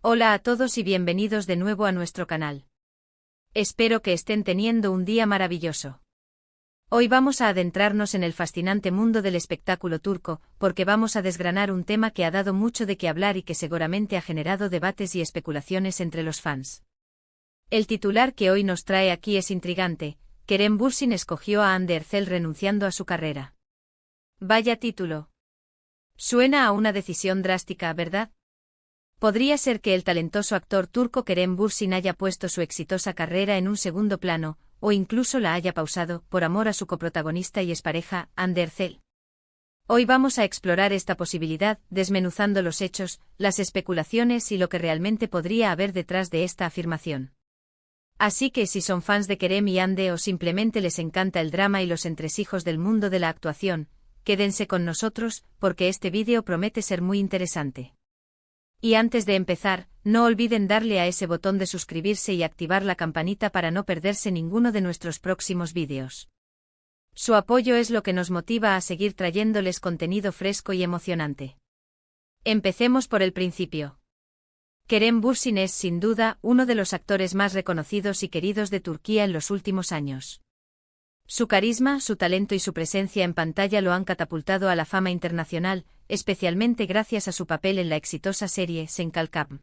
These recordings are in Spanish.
Hola a todos y bienvenidos de nuevo a nuestro canal. Espero que estén teniendo un día maravilloso. Hoy vamos a adentrarnos en el fascinante mundo del espectáculo turco, porque vamos a desgranar un tema que ha dado mucho de qué hablar y que seguramente ha generado debates y especulaciones entre los fans. El titular que hoy nos trae aquí es intrigante: Kerem Bürsin escogió a Hande Erçel renunciando a su carrera. Vaya título. Suena a una decisión drástica, ¿verdad? Podría ser que el talentoso actor turco Kerem Bürsin haya puesto su exitosa carrera en un segundo plano, o incluso la haya pausado, por amor a su coprotagonista y expareja, Hande Erçel. Hoy vamos a explorar esta posibilidad, desmenuzando los hechos, las especulaciones y lo que realmente podría haber detrás de esta afirmación. Así que si son fans de Kerem y Hande o simplemente les encanta el drama y los entresijos del mundo de la actuación, quédense con nosotros, porque este vídeo promete ser muy interesante. Y antes de empezar, no olviden darle a ese botón de suscribirse y activar la campanita para no perderse ninguno de nuestros próximos vídeos. Su apoyo es lo que nos motiva a seguir trayéndoles contenido fresco y emocionante. Empecemos por el principio. Kerem Bürsin es, sin duda, uno de los actores más reconocidos y queridos de Turquía en los últimos años. Su carisma, su talento y su presencia en pantalla lo han catapultado a la fama internacional, especialmente gracias a su papel en la exitosa serie Sen Kalkam.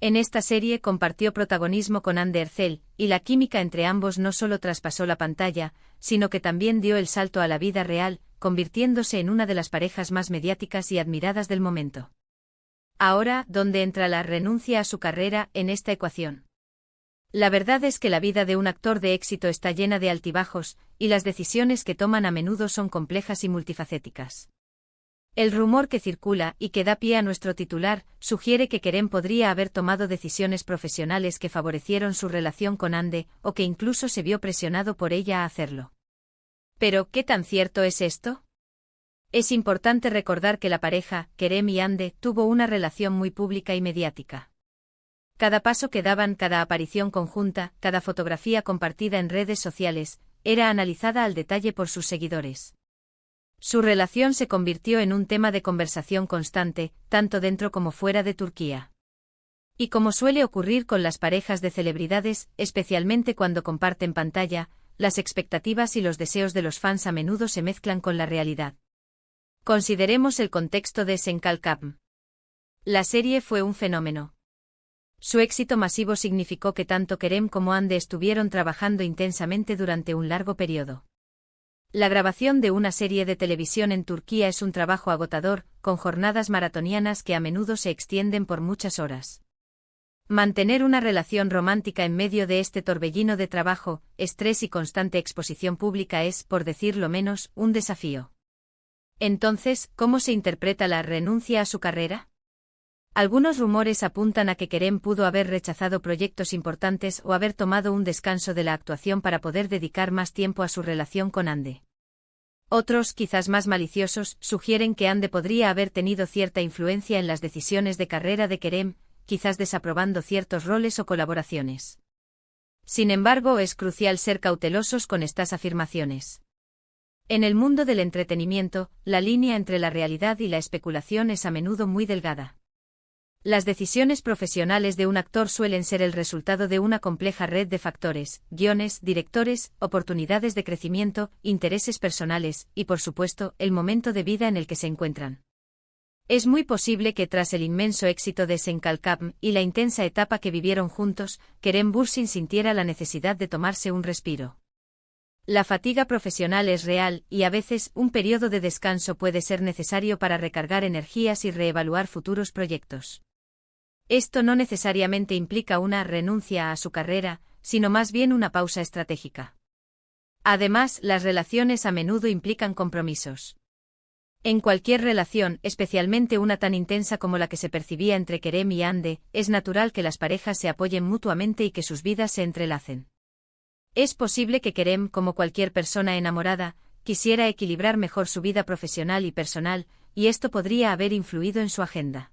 En esta serie compartió protagonismo con Hande Erçel, y la química entre ambos no solo traspasó la pantalla, sino que también dio el salto a la vida real, convirtiéndose en una de las parejas más mediáticas y admiradas del momento. Ahora, ¿dónde entra la renuncia a su carrera en esta ecuación? La verdad es que la vida de un actor de éxito está llena de altibajos, y las decisiones que toman a menudo son complejas y multifacéticas. El rumor que circula, y que da pie a nuestro titular, sugiere que Kerem podría haber tomado decisiones profesionales que favorecieron su relación con Hande, o que incluso se vio presionado por ella a hacerlo. Pero, ¿qué tan cierto es esto? Es importante recordar que la pareja, Kerem y Hande, tuvo una relación muy pública y mediática. Cada paso que daban, cada aparición conjunta, cada fotografía compartida en redes sociales, era analizada al detalle por sus seguidores. Su relación se convirtió en un tema de conversación constante, tanto dentro como fuera de Turquía. Y como suele ocurrir con las parejas de celebridades, especialmente cuando comparten pantalla, las expectativas y los deseos de los fans a menudo se mezclan con la realidad. Consideremos el contexto de Sen Kalkam. La serie fue un fenómeno. Su éxito masivo significó que tanto Kerem como Hande estuvieron trabajando intensamente durante un largo periodo. La grabación de una serie de televisión en Turquía es un trabajo agotador, con jornadas maratonianas que a menudo se extienden por muchas horas. Mantener una relación romántica en medio de este torbellino de trabajo, estrés y constante exposición pública es, por decirlo menos, un desafío. Entonces, ¿cómo se interpreta la renuncia a su carrera? Algunos rumores apuntan a que Kerem pudo haber rechazado proyectos importantes o haber tomado un descanso de la actuación para poder dedicar más tiempo a su relación con Hande. Otros, quizás más maliciosos, sugieren que Hande podría haber tenido cierta influencia en las decisiones de carrera de Kerem, quizás desaprobando ciertos roles o colaboraciones. Sin embargo, es crucial ser cautelosos con estas afirmaciones. En el mundo del entretenimiento, la línea entre la realidad y la especulación es a menudo muy delgada. Las decisiones profesionales de un actor suelen ser el resultado de una compleja red de factores: guiones, directores, oportunidades de crecimiento, intereses personales, y por supuesto, el momento de vida en el que se encuentran. Es muy posible que tras el inmenso éxito de Sen Kalkam y la intensa etapa que vivieron juntos, Kerem Bürsin sintiera la necesidad de tomarse un respiro. La fatiga profesional es real, y a veces un periodo de descanso puede ser necesario para recargar energías y reevaluar futuros proyectos. Esto no necesariamente implica una renuncia a su carrera, sino más bien una pausa estratégica. Además, las relaciones a menudo implican compromisos. En cualquier relación, especialmente una tan intensa como la que se percibía entre Kerem y Hande, es natural que las parejas se apoyen mutuamente y que sus vidas se entrelacen. Es posible que Kerem, como cualquier persona enamorada, quisiera equilibrar mejor su vida profesional y personal, y esto podría haber influido en su agenda.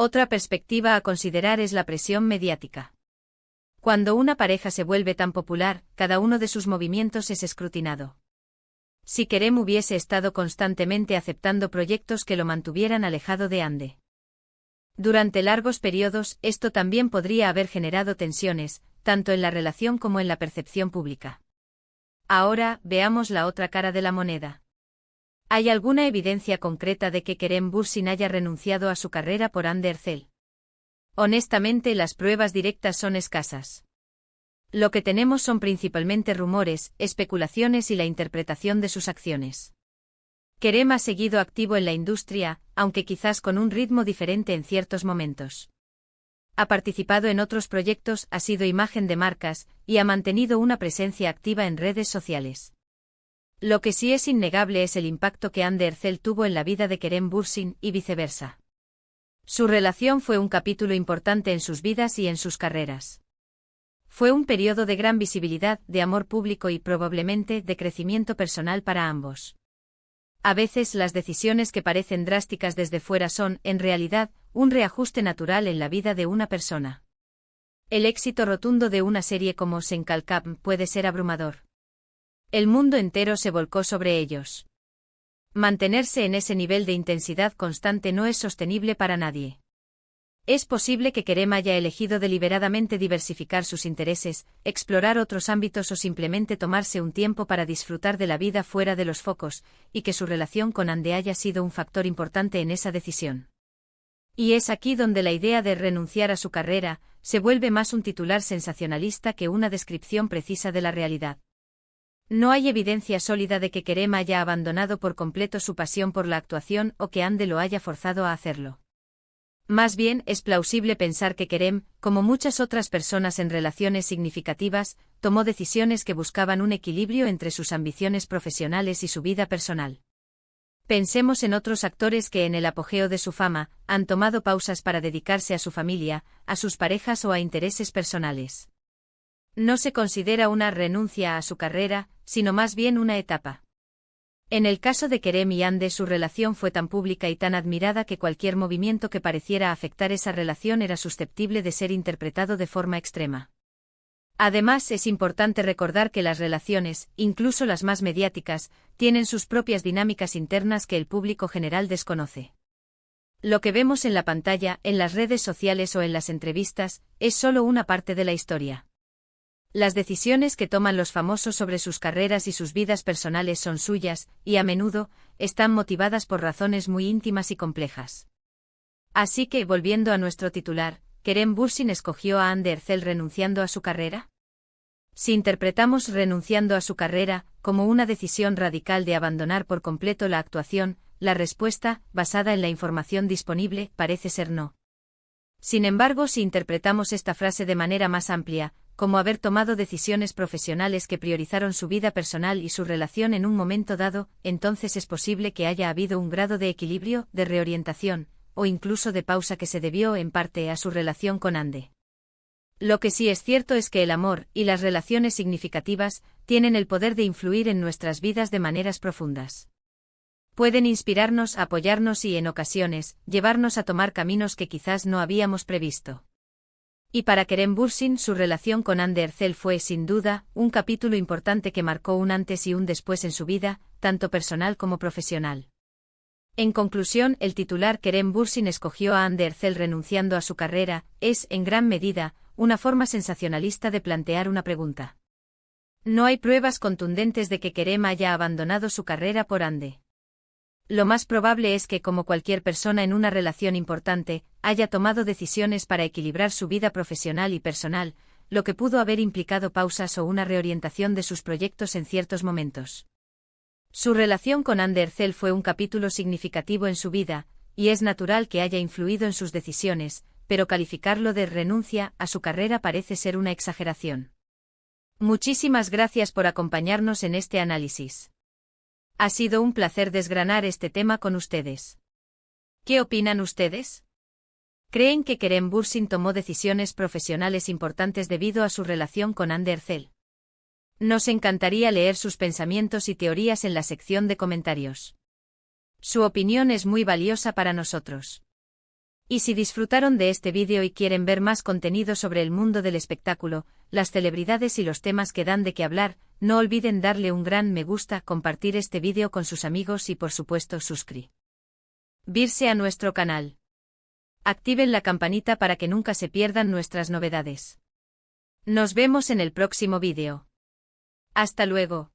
Otra perspectiva a considerar es la presión mediática. Cuando una pareja se vuelve tan popular, cada uno de sus movimientos es escrutinado. Si Kerem hubiese estado constantemente aceptando proyectos que lo mantuvieran alejado de Hande, Durante largos periodos, esto también podría haber generado tensiones, tanto en la relación como en la percepción pública. Ahora, veamos la otra cara de la moneda. ¿Hay alguna evidencia concreta de que Kerem Bürsin haya renunciado a su carrera por Hande Erçel? Honestamente, las pruebas directas son escasas. Lo que tenemos son principalmente rumores, especulaciones y la interpretación de sus acciones. Kerem ha seguido activo en la industria, aunque quizás con un ritmo diferente en ciertos momentos. Ha participado en otros proyectos, ha sido imagen de marcas, y ha mantenido una presencia activa en redes sociales. Lo que sí es innegable es el impacto que Hande Erçel tuvo en la vida de Kerem Bürsin, y viceversa. Su relación fue un capítulo importante en sus vidas y en sus carreras. Fue un periodo de gran visibilidad, de amor público y probablemente de crecimiento personal para ambos. A veces las decisiones que parecen drásticas desde fuera son, en realidad, un reajuste natural en la vida de una persona. El éxito rotundo de una serie como Senkalkam puede ser abrumador. El mundo entero se volcó sobre ellos. Mantenerse en ese nivel de intensidad constante no es sostenible para nadie. Es posible que Kerem haya elegido deliberadamente diversificar sus intereses, explorar otros ámbitos o simplemente tomarse un tiempo para disfrutar de la vida fuera de los focos, y que su relación con Hande haya sido un factor importante en esa decisión. Y es aquí donde la idea de renunciar a su carrera se vuelve más un titular sensacionalista que una descripción precisa de la realidad. No hay evidencia sólida de que Kerem haya abandonado por completo su pasión por la actuación o que Hande lo haya forzado a hacerlo. Más bien, es plausible pensar que Kerem, como muchas otras personas en relaciones significativas, tomó decisiones que buscaban un equilibrio entre sus ambiciones profesionales y su vida personal. Pensemos en otros actores que en el apogeo de su fama, han tomado pausas para dedicarse a su familia, a sus parejas o a intereses personales. No se considera una renuncia a su carrera, sino más bien una etapa. En el caso de Kerem y Hande, su relación fue tan pública y tan admirada que cualquier movimiento que pareciera afectar esa relación era susceptible de ser interpretado de forma extrema. Además, es importante recordar que las relaciones, incluso las más mediáticas, tienen sus propias dinámicas internas que el público general desconoce. Lo que vemos en la pantalla, en las redes sociales o en las entrevistas, es solo una parte de la historia. Las decisiones que toman los famosos sobre sus carreras y sus vidas personales son suyas, y a menudo, están motivadas por razones muy íntimas y complejas. Así que, volviendo a nuestro titular, ¿Kerem Bürsin escogió a Hande Erçel renunciando a su carrera? Si interpretamos renunciando a su carrera como una decisión radical de abandonar por completo la actuación, la respuesta, basada en la información disponible, parece ser no. Sin embargo, si interpretamos esta frase de manera más amplia, como haber tomado decisiones profesionales que priorizaron su vida personal y su relación en un momento dado, entonces es posible que haya habido un grado de equilibrio, de reorientación, o incluso de pausa que se debió en parte a su relación con Hande. Lo que sí es cierto es que el amor y las relaciones significativas tienen el poder de influir en nuestras vidas de maneras profundas. Pueden inspirarnos, apoyarnos y, en ocasiones, llevarnos a tomar caminos que quizás no habíamos previsto. Y para Kerem Bürsin, su relación con Hande Erçel fue, sin duda, un capítulo importante que marcó un antes y un después en su vida, tanto personal como profesional. En conclusión, el titular Kerem Bürsin escogió a Hande Erçel renunciando a su carrera, es, en gran medida, una forma sensacionalista de plantear una pregunta. No hay pruebas contundentes de que Kerem haya abandonado su carrera por Hande. Lo más probable es que, como cualquier persona en una relación importante, haya tomado decisiones para equilibrar su vida profesional y personal, lo que pudo haber implicado pausas o una reorientación de sus proyectos en ciertos momentos. Su relación con Hande Erçel fue un capítulo significativo en su vida, y es natural que haya influido en sus decisiones, pero calificarlo de renuncia a su carrera parece ser una exageración. Muchísimas gracias por acompañarnos en este análisis. Ha sido un placer desgranar este tema con ustedes. ¿Qué opinan ustedes? ¿Creen que Kerem Bürsin tomó decisiones profesionales importantes debido a su relación con Hande Erçel? Nos encantaría leer sus pensamientos y teorías en la sección de comentarios. Su opinión es muy valiosa para nosotros. Y si disfrutaron de este vídeo y quieren ver más contenido sobre el mundo del espectáculo, las celebridades y los temas que dan de qué hablar, no olviden darle un gran me gusta, compartir este vídeo con sus amigos y por supuesto suscribirse a nuestro canal. Activen la campanita para que nunca se pierdan nuestras novedades. Nos vemos en el próximo vídeo. Hasta luego.